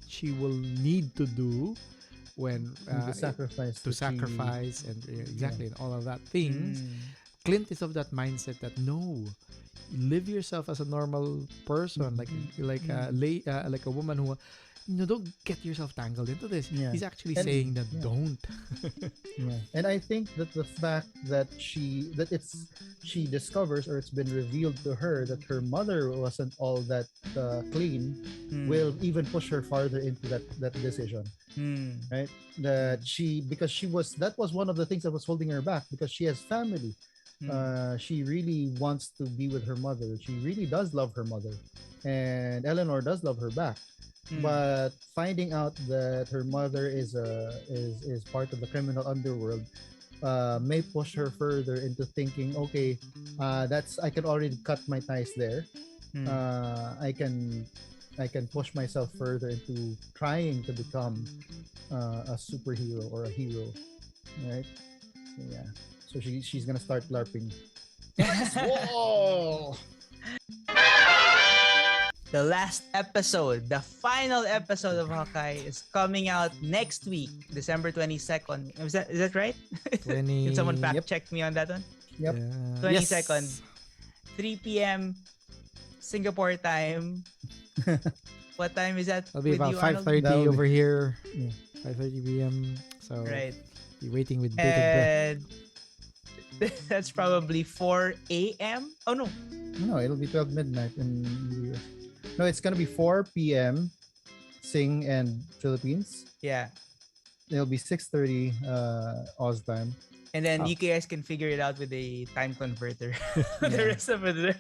she will need to do when The sacrifice. to that she- sacrifice and exactly and all of that things. Mm. Clint is of that mindset that no, live yourself as a normal person, like like a woman who, don't get yourself tangled into this. Yeah. He's actually And- saying that yeah. don't. Yeah. And I think that the fact that she discovers, or it's been revealed to her, that her mother wasn't all that clean, Mm. will even push her farther into that decision. Mm. Right, that because that was one of the things that was holding her back, because she has family. She really wants to be with her mother. She really does love her mother, and Eleanor does love her back. Mm. But finding out that her mother is part of the criminal underworld may push her further into thinking, okay, that's I can already cut my ties there. Mm. I can push myself further into trying to become a superhero or a hero, right? So yeah, so she's gonna start larping. Whoa! The last episode, the final episode of Hawkeye is coming out next week, December 22nd. Is that right? 20. Can someone fact Yep. check me on that one? Yep. 22nd. 3 p.m. Singapore time. What time is that? It'll be with about you, Arnold? 5:30 That will be- over here. Yeah. 5:30 p.m. So Right. be waiting with bated breath. And that's probably 4 a.m. Oh no. No, it'll be 12 midnight in the US. No, it's gonna be 4 p.m. Sing and Philippines. Yeah. It'll be 6:30 Oz time. And then Oh. you guys can figure it out with a time converter. The Yeah. rest of it.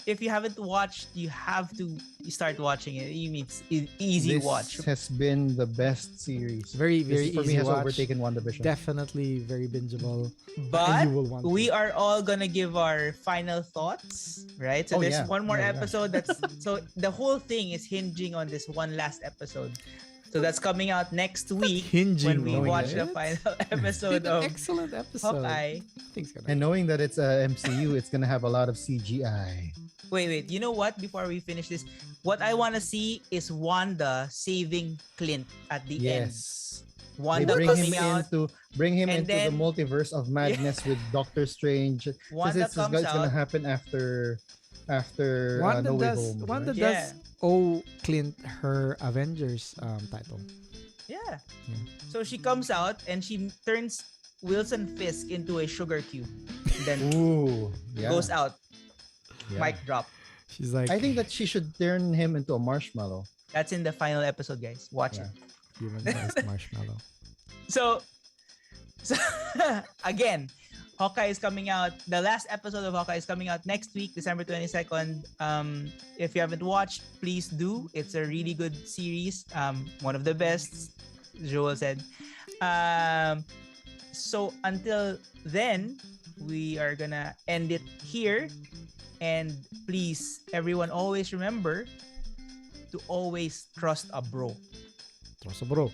If you haven't watched, you have to start watching it. You mean it's easy This watch. has been the best series. Very, This very for me easy has watch. overtaken WandaVision. Definitely very bingeable. But you will want we to. are all gonna give our final thoughts, right? So Oh, there's yeah. one more Yeah, yeah. episode that's so the whole thing is hinging on this one last episode. So that's coming out next week when Hinging we on watch it. the final episode An of excellent episode. Hawkeye. Things gonna. And knowing that it's a MCU, it's gonna have a lot of CGI. Wait. You know what? Before we finish this, what I want to see is Wanda saving Clint at the end. Yes. They Wanda bring him coming out. bring him and into the then- multiverse of madness with Doctor Strange. Wanda Since comes it's gonna out. happen after Wanda No Way does. Home. Wanda right? Yeah. does owe Clint her Avengers title. Yeah. Yeah. So she comes out and she turns Wilson Fisk into a sugar cube. And then Ooh, yeah. goes out. Yeah. Mic drop. She's like I think that she should turn him into a marshmallow. That's in the final episode, guys. Watch Yeah. human-sized marshmallow. it. So again, Hawkeye is coming out. The last episode of Hawkeye is coming out next week, December 22nd. If you haven't watched, please do. It's a really good series. One of the best, Joel said. So until then, we are gonna end it here. And please, everyone, always remember to always trust a bro. Troso bro.